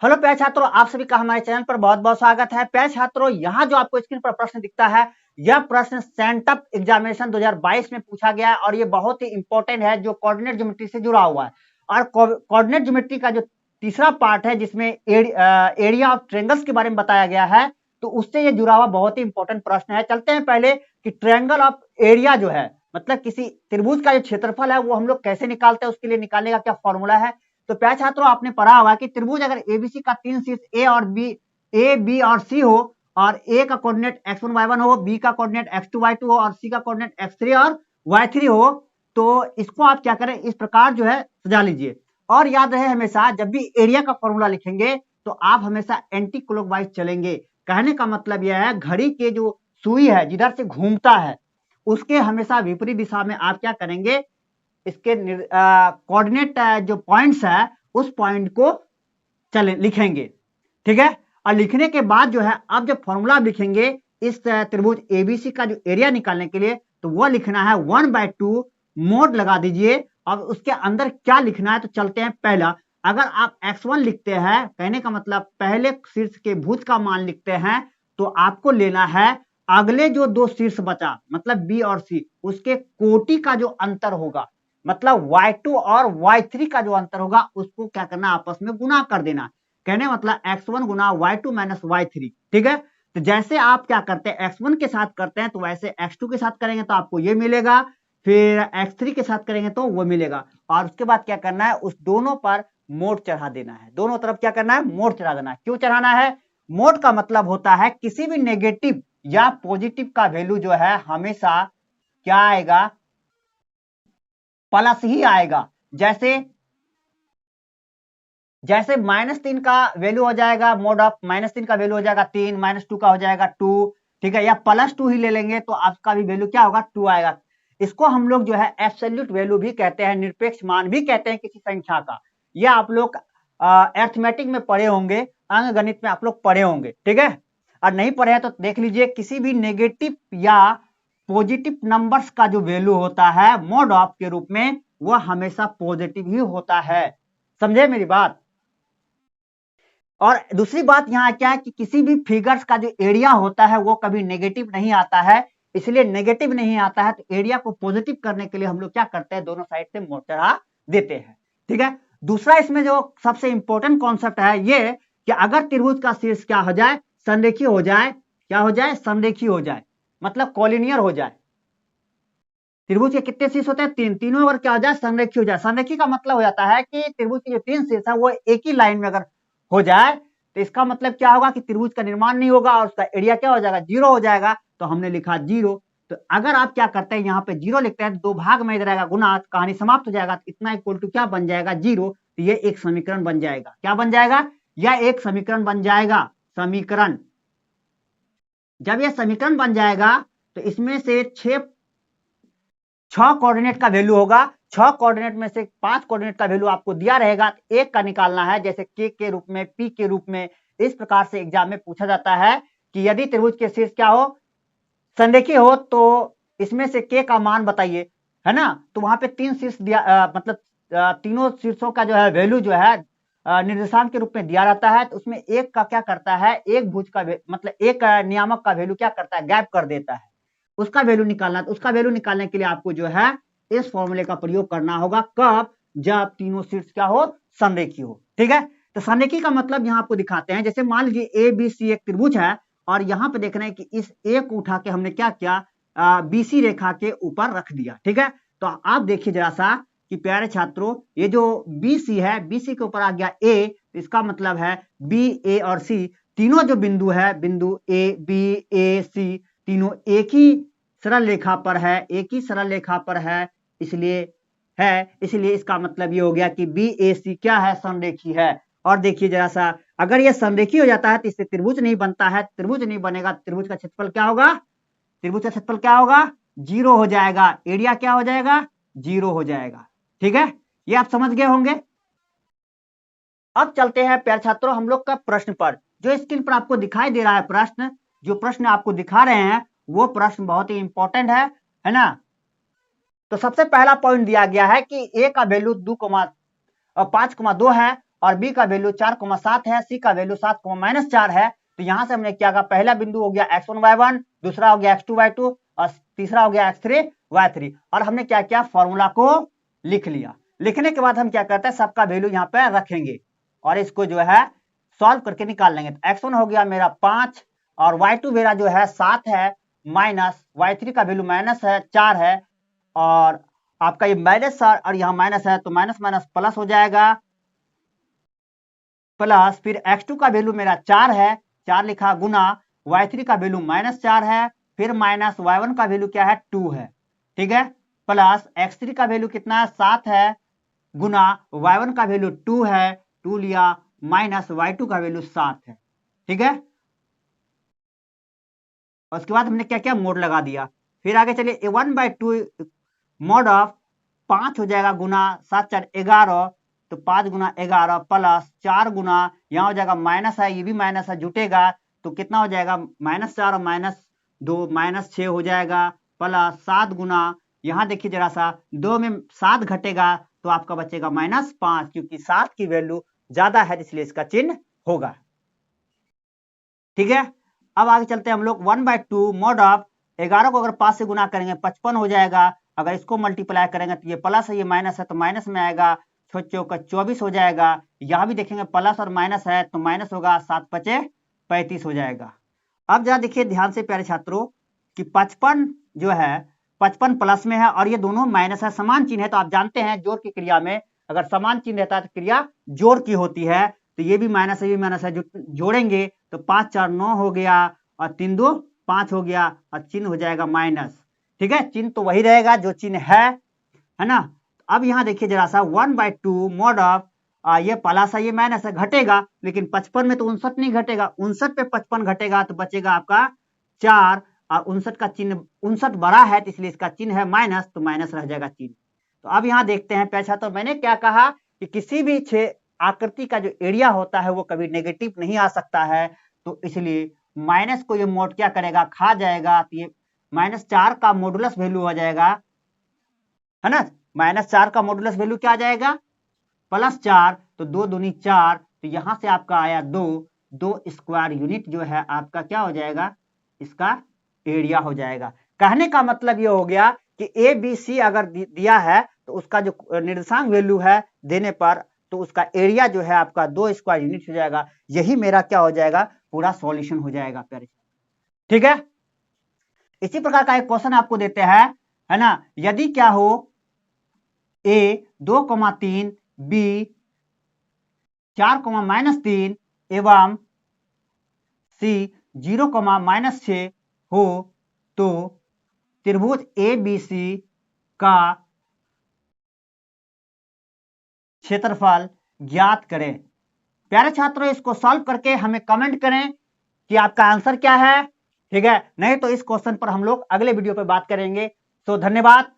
Hello प्यारे छात्रों, आप सभी का हमारे चैनल पर बहुत बहुत स्वागत है। प्यारे छात्रों, यहाँ जो आपको स्क्रीन पर प्रश्न दिखता है, यह प्रश्न सेंटअप एग्जामिनेशन 2022 में पूछा गया है और ये बहुत ही इंपॉर्टेंट है, जो कोऑर्डिनेट ज्योमेट्री से जुड़ा हुआ है। और कोऑर्डिनेट ज्योमेट्री का जो तीसरा पार्ट है, जिसमें एरिया ऑफ ट्रायंगल्स के बारे में बताया गया है, तो उससे ये जुड़ा हुआ बहुत ही इंपॉर्टेंट प्रश्न है। चलते हैं पहले कि ट्रायंगल ऑफ एरिया जो है, मतलब किसी त्रिभुज का जो क्षेत्रफल है वो हम लोग कैसे निकालते हैं, उसके लिए निकालने का क्या फॉर्मूला है। तो प्यारे छात्रों, आपने पढ़ा होगा कि त्रिभुज अगर एबीसी का तीन शीर्ष ए बी और सी हो, और ए का कोऑर्डिनेट x1 y1 हो, बी का कोऑर्डिनेट x2 y2 हो और सी का कोऑर्डिनेट x3 और y3 हो, तो इसको आप क्या करें, इस प्रकार जो है सजा लीजिए। और याद रहे, हमेशा जब भी एरिया का फॉर्मूला लिखेंगे तो आप हमेशा एंटी क्लॉकवाइज चलेंगे। कहने का मतलब यह है, घड़ी के जो सुई है जिधर से घूमता है उसके हमेशा विपरीत दिशा में आप क्या करेंगे, इसके कोऑर्डिनेट जो पॉइंट्स है उस पॉइंट को चले लिखेंगे। ठीक है, और लिखने के बाद जो है, अब जब फॉर्मूला लिखेंगे इस त्रिभुज एबीसी का जो एरिया निकालने के लिए, तो वह लिखना है 1/2 मोड लगा दीजिए। अब उसके अंदर क्या लिखना है, तो चलते हैं। पहला, अगर आप x1 लिखते हैं, कहने का मतलब पहले शीर्ष के भुज का मान लिखते हैं, तो आपको लेना है अगले जो दो शीर्ष बचा, मतलब बी और सी, उसके कोटि का जो अंतर होगा, मतलब y2 और y3 का जो अंतर होगा, उसको क्या करना, आपस में गुना कर देना। कहने मतलब x1 गुना y2 माइनस y3। ठीक है, तो जैसे आप क्या करते हैं, x1 के साथ करते हैं तो वैसे x2 के साथ करेंगे तो आपको ये मिलेगा, फिर x3 के साथ करेंगे तो वो मिलेगा। और उसके बाद क्या करना है, उस दोनों पर मोड चढ़ा देना है। दोनों तरफ क्या करना है, मोड चढ़ा देना है। क्यों चढ़ाना है? मोड का मतलब होता है किसी भी नेगेटिव या पॉजिटिव का वैल्यू जो है हमेशा क्या आएगा, प्लस ही आएगा। जैसे जैसे -3 का वैल्यू हो जाएगा, मोड ऑफ -3 का वैल्यू हो जाएगा 3, -2 का हो जाएगा 2। ठीक है, या +2 ही ले लेंगे तो आपका भी वैल्यू क्या होगा, 2 आएगा। इसको हम लोग जो है एब्सोल्यूट वैल्यू भी कहते हैं, निरपेक्ष मान भी कहते हैं किसी संख्या का। यह आप लोग अरिथमेटिक में पढ़े होंगे, अंक गणित में आप लोग पढ़े होंगे। ठीक है, और नहीं पढ़े हैं तो देख लीजिए, किसी भी नेगेटिव या पॉजिटिव नंबर्स का जो वैल्यू होता है मोड ऑफ के रूप में, वह हमेशा पॉजिटिव ही होता है। समझे मेरी बात? और दूसरी बात यहाँ क्या है कि किसी भी फिगर्स का जो एरिया होता है वो कभी नेगेटिव नहीं आता है। इसलिए नेगेटिव नहीं आता है तो एरिया को पॉजिटिव करने के लिए हम लोग क्या करते हैं, दोनों साइड से मोड़ चढ़ा देते हैं। ठीक है, दूसरा इसमें जो सबसे इंपॉर्टेंट कॉन्सेप्ट है ये कि अगर त्रिभुज का शीर्ष क्या हो जाए, संरेखीय हो जाए। क्या हो जाए? संरेखीय हो जाए, मतलब कॉलिनियर हो जाए। त्रिभुज के कितने शीर्ष होते हैं? तीन। तीनों अगर क्या हो जाए, संरेखीय हो जाए। संरेखीय का मतलब हो जाता है कि त्रिभुज के जो तीन शीर्ष है वो एक ही लाइन में अगर हो जाए, तो इसका मतलब क्या होगा कि त्रिभुज का निर्माण नहीं होगा और उसका एरिया क्या हो जाएगा, 0 हो जाएगा। तो हमने लिखा 0। तो अगर आप क्या करते हैं, यहाँ पे 0 लिखते हैं, दो भाग में इधर आएगा गुना, कहानी समाप्त हो जाएगा। इतना इक्वल टू क्या बन जाएगा, 0। तो ये एक समीकरण बन जाएगा। क्या बन जाएगा? यह एक समीकरण बन जाएगा। समीकरण, जब यह समीकरण बन जाएगा तो इसमें से 6 कोऑर्डिनेट का वैल्यू होगा। 6 कोऑर्डिनेट में से 5 कोऑर्डिनेट का वैल्यू आपको दिया रहेगा, तो एक का निकालना है, जैसे के रूप में, पी के रूप में। इस प्रकार से एग्जाम में पूछा जाता है कि यदि त्रिभुज के शीर्ष क्या हो, संरेखीय हो, तो इसमें से के का मान बताइए, है ना। तो वहां पे तीन शीर्ष दिया, मतलब तीनों शीर्षों का जो है वैल्यू जो है निर्देशांक के रूप में दिया रहता है। तो उसमें एक का क्या करता है, एक भुज का मतलब एक नियामक का वैल्यू क्या करता है, गैप कर देता है। उसका वैल्यू निकालना, तो उसका वैल्यू निकालने के लिए आपको जो है इस फॉर्मूले का प्रयोग करना होगा। कब? जब तीनों शीर्ष क्या हो, संरेखीय हो। ठीक है, तो संरेखीय का मतलब यहाँ आपको दिखाते हैं। जैसे मान लीजिए ए बी सी एक त्रिभुज है, और यहाँ पे देख रहे हैं कि इस ए को उठा के हमने क्या किया, बीसी रेखा के ऊपर रख दिया। ठीक है, तो आप देखिए जरा सा कि प्यारे छात्रों, ये जो बीसी है, बीसी के ऊपर आ गया ए, इसका मतलब है बी ए और सी तीनों जो बिंदु है, बिंदु ए बी ए सी, तीनों एक ही सरल रेखा पर है, एक ही सरल रेखा पर है, इसलिए इसका मतलब ये हो गया कि बी ए सी क्या है, समरेखी है। और देखिए जरा सा, अगर ये समरेखी हो जाता है तो इससे त्रिभुज नहीं बनता है। त्रिभुज नहीं बनेगा, त्रिभुज का क्षेत्रफल क्या होगा, त्रिभुज का क्षेत्रफल क्या होगा, 0 हो जाएगा। एरिया क्या हो जाएगा, 0 हो जाएगा। ठीक है, ये आप समझ गए होंगे। अब चलते हैं प्यारे छात्रों हम लोग का प्रश्न पर। जो स्क्रीन पर आपको दिखाई दे रहा है प्रश्न, जो प्रश्न आपको दिखा रहे हैं वो प्रश्न बहुत ही इंपॉर्टेंट है ना। तो सबसे पहला पॉइंट दिया गया है कि ए का वैल्यू 5,2 है और बी का वैल्यू 4,7 है, सी का वैल्यू 7,-4 है। तो यहां से हमने क्या कहा, पहला बिंदु हो गया x1 y1, दूसरा हो गया x2 y2 और तीसरा हो गया x3 y3। और हमने क्या किया, फॉर्मूला को लिख लिया। लिखने के बाद हम क्या करते हैं, सबका वैल्यू यहाँ पे रखेंगे और इसको जो है सॉल्व करके निकाल लेंगे। तो x1 हो गया मेरा 5 और y2 मेरा जो है 7 है, माइनस y3 का वैल्यू माइनस है 4 है, और आपका ये माइनस और यहाँ माइनस है, तो माइनस माइनस प्लस हो जाएगा, प्लस फिर x2 का वैल्यू मेरा 4 है, 4 लिखा, गुना y3 का वैल्यू -4 है, फिर माइनस y1 का वैल्यू क्या है, 2 है, ठीक है, प्लस x3 का वैल्यू कितना है, 7 है, गुना y1 का वैल्यू 2 है, 2 लिया, माइनस y2 का वैल्यू 7 है, ठीक है। उसके बाद हमने क्या किया, मोड लगा दिया। फिर आगे चलिए, 1/2 मोड ऑफ 5 हो जाएगा, गुना 7 4 11, तो 5 गुना 11 प्लस 4 गुना, यहाँ हो जाएगा माइनस है, ये भी माइनस है, जुटेगा तो कितना हो जाएगा, -4 और -2 -6 हो जाएगा, प्लस 7 गुना, यहाँ देखिए जरा सा 2 में 7 घटेगा तो आपका बचेगा -5, क्योंकि 7 की वैल्यू ज्यादा है इसलिए इसका चिन्ह होगा, ठीक है। अब आगे चलते हैं हम लोग, 1/2 मोड ऑफ 11 को अगर 5 से गुना करेंगे 55 हो जाएगा, अगर इसको मल्टीप्लाई करेंगे तो ये प्लस है, ये माइनस है, तो माइनस में आएगा, 6 चौका 24 हो जाएगा, यहाँ भी देखेंगे प्लस और माइनस है तो माइनस होगा, 7 पचे 35 हो जाएगा। अब जरा देखिए ध्यान से प्यारे छात्रों कि 55 जो है 55 प्लस में है और ये दोनों माइनस है, समान चिन्ह है, तो आप जानते हैं जोड़ की क्रिया में अगर समान चिन्ह रहता है तो क्रिया जोड़ की होती है, तो ये भी माइनस है, ये भी माइनस है, जोड़ेंगे तो 5 4 9 हो गया और 3 2 5 हो गया और चिन्ह हो जाएगा माइनस, ठीक है, चिन्ह तो वही रहेगा जो चिन्ह है ना। अब यहाँ देखिए जरा सा, 1/2 मोड ऑफ ये प्लस है, ये माइनस है, घटेगा, लेकिन 55 में तो 59 नहीं घटेगा, 59 पे 55 घटेगा तो बचेगा आपका 4, और 59 का चिन्ह 59 बड़ा है तो इसलिए इसका चिन्ह है माइनस, तो माइनस रह जाएगा चिन्ह। तो अब यहाँ देखते हैं प्यारे छात्रों, मैंने क्या कहा कि किसी भी आकृति का जो एरिया होता है वो कभी नेगेटिव नहीं आ सकता है, तो इसलिए माइनस को ये मोड क्या करेगा, खा जाएगा, तो ये -4 का मॉडुलस वैल्यू हो जाएगा, है ना, -4 का मॉडुलस वैल्यू क्या आ जाएगा, +4, तो 2 दूनी 4, तो यहां से आपका आया 2 स्क्वायर यूनिट जो है आपका क्या हो जाएगा, इसका एरिया हो जाएगा। कहने का मतलब ये हो गया कि ए बी सी अगर दिया है तो उसका जो निर्देशांक वैल्यू है देने पर, तो उसका एरिया जो है आपका 2 स्क्वायर यूनिट हो जाएगा। यही मेरा क्या हो जाएगा, पूरा सॉल्यूशन हो जाएगा प्यारे, ठीक है। इसी प्रकार का एक क्वेश्चन आपको देते हैं, है ना, यदि क्या हो ए 2,3 बी 4,-3 एवं सी 0,-6 हो तो त्रिभुज ए बी सी का क्षेत्रफल ज्ञात करें। प्यारे छात्रों, इसको सॉल्व करके हमें कमेंट करें कि आपका आंसर क्या है, ठीक है, नहीं तो इस क्वेश्चन पर हम लोग अगले वीडियो पे बात करेंगे। तो धन्यवाद।